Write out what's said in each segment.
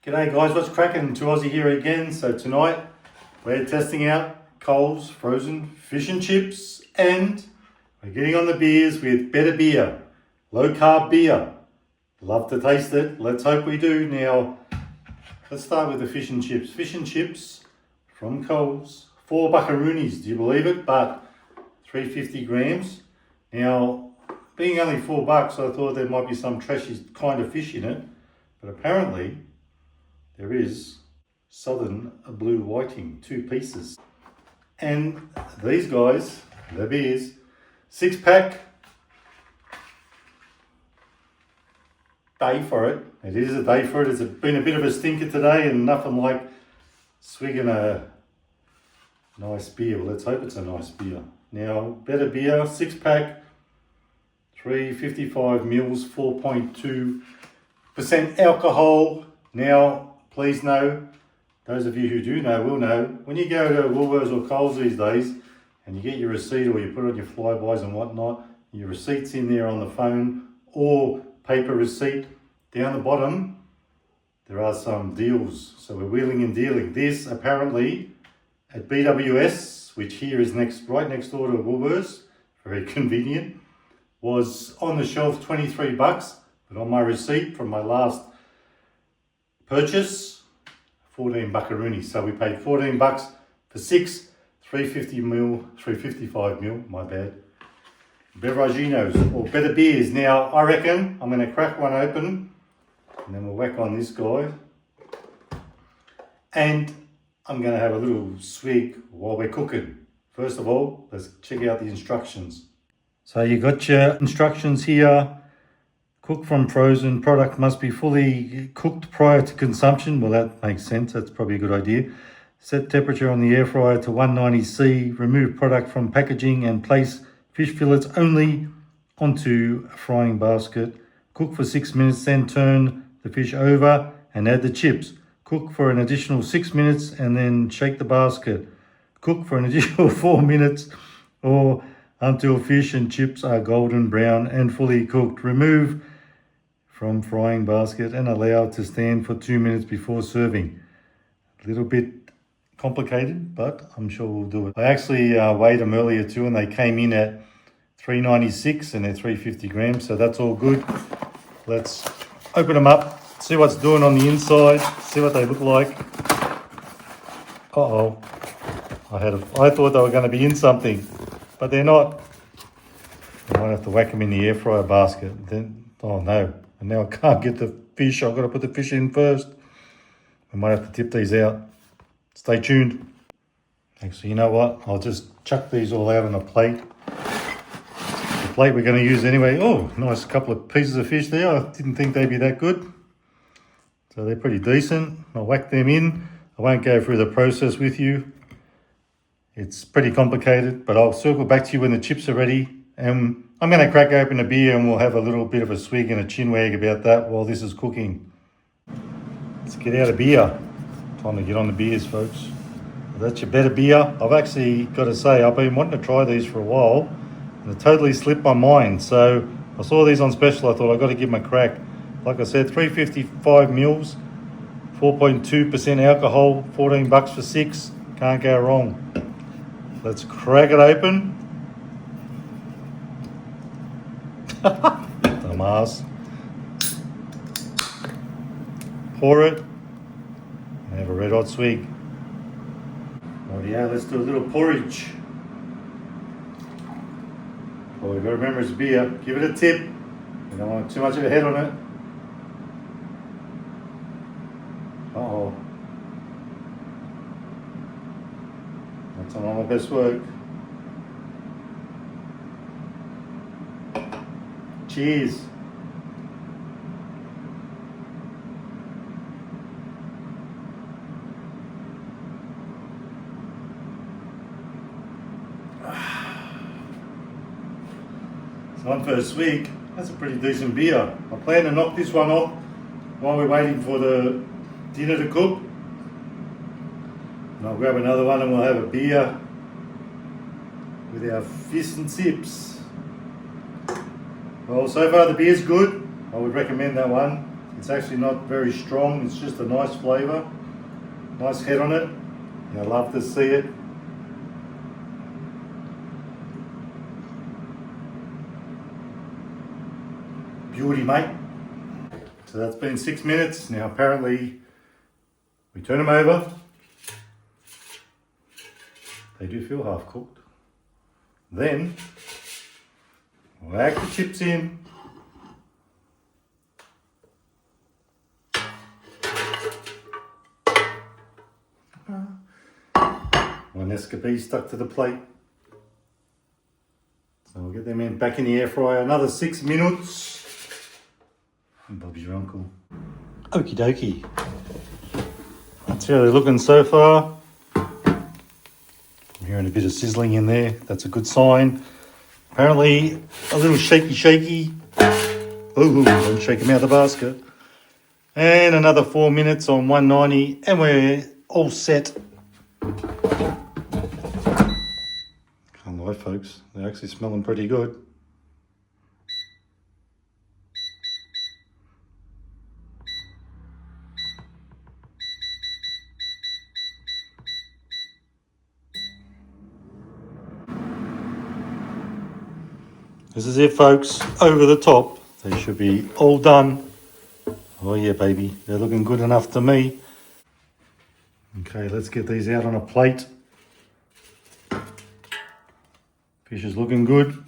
G'day guys, what's cracking? To Aussie here again. So tonight we're testing out Coles frozen fish and chips, and we're getting on the beers with Better Beer, low carb beer. Love to taste it. Let's hope we do. Now let's start with the fish and chips. Fish and chips from Coles, 4 buckaroonies, do you believe it? But 350 grams. Now being only $4, I thought there might be some trashy kind of fish in it, but apparently there is southern blue whiting, 2 pieces. And these guys, the beers, 6-pack, day for it. It is a day for it. It's been a bit of a stinker today, and nothing like swigging a nice beer. Well, let's hope it's a nice beer. Now, Better Beer, 6-pack, 355 mils, 4.2% alcohol. Now, please know, those of you who do know will know, when you go to Woolworths or Coles these days and you get your receipt, or you put on your flybys and whatnot, your receipt's in there on the phone or paper receipt, down the bottom there are some deals. So we're wheeling and dealing. This apparently at BWS, which here is right next door to Woolworths, very convenient, was on the shelf $23, but on my receipt from my last purchase, 14 buckaroonies. So we paid $14 for 6 355 mil, my bad, Beveraginos, or Better Beers. Now I reckon I'm going to crack one open and then we'll whack on this guy, and I'm going to have a little swig while we're cooking. First of all, let's check out the instructions. So you got your instructions here. Cook from frozen. Product must be fully cooked prior to consumption. Well, that makes sense. That's probably a good idea. Set temperature on the air fryer to 190°C. Remove product from packaging and place fish fillets only onto a frying basket. Cook for 6 minutes, then turn the fish over and add the chips. Cook for an additional 6 minutes and then shake the basket. Cook for an additional 4 minutes or until fish and chips are golden brown and fully cooked. Remove from frying basket and allow to stand for 2 minutes before serving. A little bit complicated, but I'm sure we'll do it. I actually weighed them earlier too, and they came in at 396 and they're 350 grams, so that's all good. Let's open them up, see what's doing on the inside, see what they look like. Uh-oh, I thought they were going to be in something, but they're not. I might have to whack them in the air fryer basket. Then, oh no, and now I can't get the fish. I've got to put the fish in first. I might have to tip these out. Stay tuned. Actually, you know what? I'll just chuck these all out on a plate. The plate we're going to use anyway. Oh, nice couple of pieces of fish there. I didn't think they'd be that good. So they're pretty decent. I'll whack them in. I won't go through the process with you. It's pretty complicated, but I'll circle back to you when the chips are ready. And I'm going to crack open a beer and we'll have a little bit of a swig and a chinwag about that while this is cooking. Let's get out a beer. Time to get on the beers, folks. That's your Better Beer. I've actually got to say, I've been wanting to try these for a while and it totally slipped my mind. So I saw these on special. I thought I've got to give them a crack. Like I said, 355 mils, 4.2% alcohol, $14 for 6. Can't go wrong. Let's crack it open. Dumbass. Pour it and have a red hot swig. Oh yeah, let's do a little porridge. Well, we've got to remember it's beer. Give it a tip. You don't want too much of a head on it. Uh-oh. That's not my best work. Cheers. So on first week, that's a pretty decent beer. I plan to knock this one off while we're waiting for the dinner to cook. And I'll grab another one and we'll have a beer with our fish and chips. Well, so far the beer's good. I would recommend that one. It's actually not very strong, it's just a nice flavour. Nice head on it. I love to see it. Beauty, mate. So that's been 6 minutes. Now apparently we turn them over. They do feel half cooked. Then whack the chips in. One escapee stuck to the plate. So we'll get them in back in the air fryer another 6 minutes. And Bob's your uncle. Okie dokie. That's how they're looking so far. I'm hearing a bit of sizzling in there. That's a good sign. Apparently a little shaky. Ooh, don't shake them out of the basket. And another 4 minutes on 190 and we're all set. Can't lie, folks. They're actually smelling pretty good. This is it, folks. Over the top. They should be all done. Oh yeah, baby. They're looking good enough to me. Okay, let's get these out on a plate. Fish is looking good.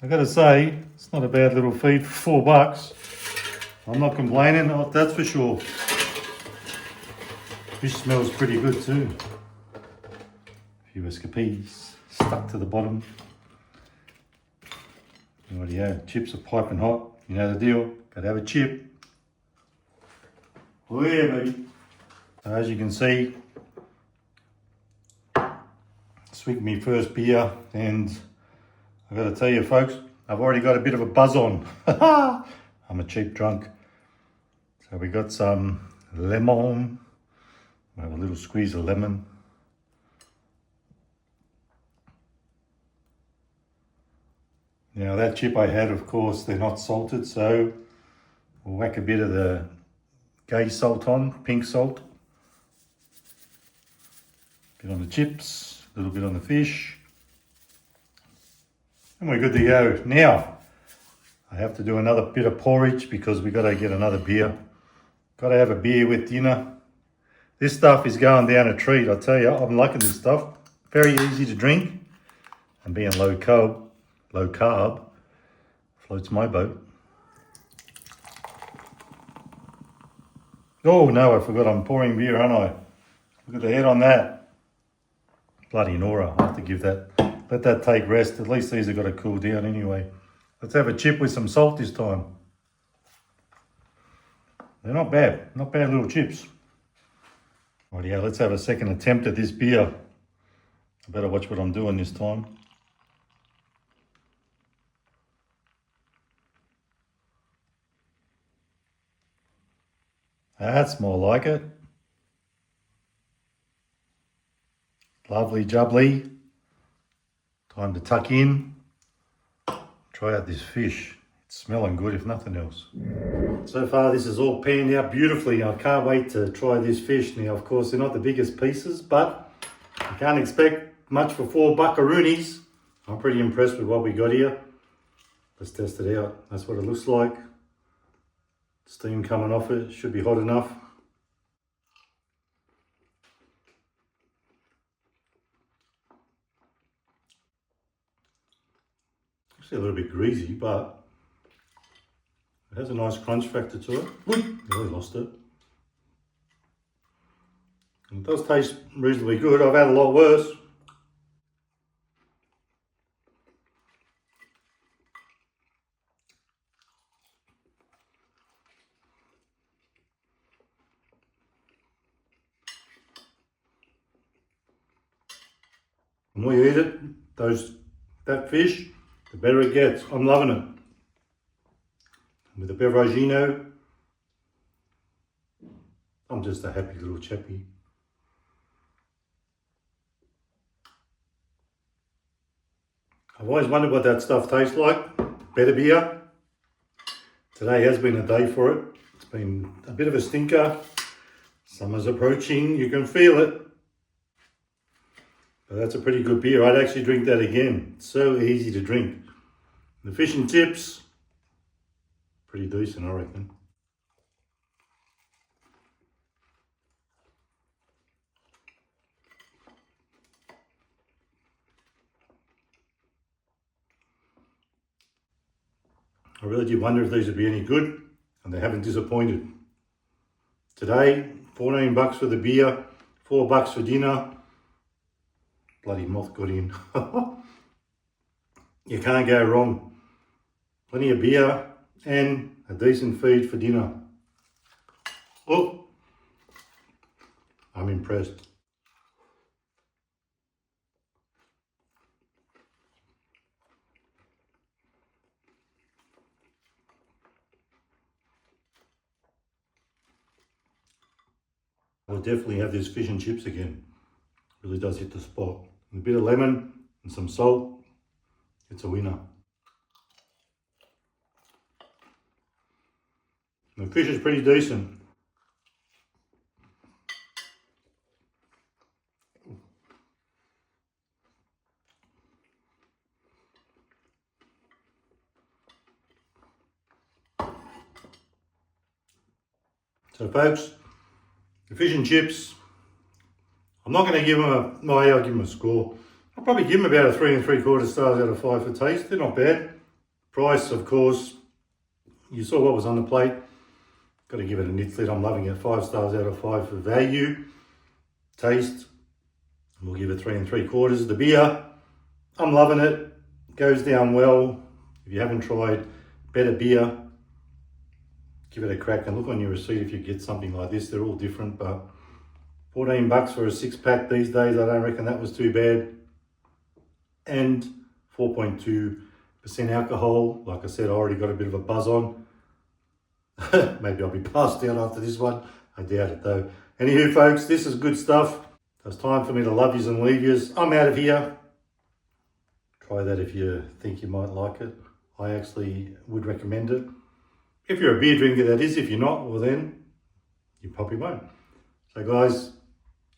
I gotta say, it's not a bad little feed for $4. I'm not complaining, that's for sure. Fish smells pretty good too. A few escapees stuck to the bottom. Rightio, chips are piping hot. You know the deal. Gotta have a chip. Oh yeah, baby. So as you can see, swig me first beer, and I gotta tell you, folks, I've already got a bit of a buzz on. I'm a cheap drunk. So we got some lemon. We have a little squeeze of lemon. Now that chip I had, of course, they're not salted, so we'll whack a bit of the gay salt on, pink salt. A bit on the chips, a little bit on the fish. And we're good to go. Now, I have to do another bit of porridge because we got to get another beer. Got to have a beer with dinner. This stuff is going down a treat, I tell you. I'm liking this stuff. Very easy to drink. And being low carb, floats my boat. Oh no, I forgot I'm pouring beer, aren't I? Look at the head on that. Bloody Nora, I have to give that, let that take rest. At least these have got to cool down anyway. Let's have a chip with some salt this time. They're not bad little chips. Rightio, let's have a second attempt at this beer. I better watch what I'm doing this time. That's more like it. Lovely jubbly. Time to tuck in. Try out this fish. It's smelling good if nothing else. So far this has all panned out beautifully. I can't wait to try this fish. Now of course they're not the biggest pieces, but you can't expect much for 4 buckaroonies. I'm pretty impressed with what we got here. Let's test it out. That's what it looks like. Steam coming off it, should be hot enough. Actually a little bit greasy, but it has a nice crunch factor to it. Really lost it. And it does taste reasonably good. I've had a lot worse. The more you eat it, that fish, the better it gets. I'm loving it. With a beveragino, I'm just a happy little chappy. I've always wondered what that stuff tastes like. Better beer. Today has been a day for it. It's been a bit of a stinker. Summer's approaching, you can feel it. But that's a pretty good beer. I'd actually drink that again. It's so easy to drink. The fish and chips, pretty decent, I reckon. I really did wonder if these would be any good, and they haven't disappointed. Today, 14 bucks for the beer, 4 bucks for dinner. Bloody moth got in. You can't go wrong. Plenty of beer and a decent feed for dinner. Oh, I'm impressed. I'll definitely have this fish and chips again. Really does hit the spot. A bit of lemon and some salt. It's a winner. The fish is pretty decent. So folks, the fish and chips, I'm not going to give them I'll give them a score. I'll probably give them about a 3 3/4 stars out of 5 for taste. They're not bad. Price, of course, you saw what was on the plate. Got to give it a nit I'm loving it. 5 stars out of 5 for value. Taste, we'll give it 3 3/4. The beer, I'm loving it. Goes down well. If you haven't tried better beer, give it a crack and look on your receipt if you get something like this. They're all different, but 14 bucks for a 6-pack these days, I don't reckon that was too bad. And 4.2% alcohol. Like I said, I already got a bit of a buzz on. Maybe I'll be passed out after this one. I doubt it though. Anywho folks, this is good stuff. It's time for me to love yous and leave yous. I'm out of here. Try that if you think you might like it. I actually would recommend it. If you're a beer drinker, that is. If you're not, well then, you probably won't. So guys,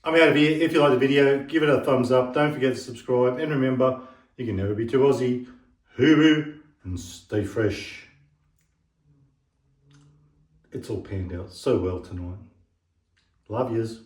I'm out of here. If you like the video, give it a thumbs up. Don't forget to subscribe. And remember, you can never be too Aussie. Hooroo and stay fresh. It's all panned out so well tonight. Love yous.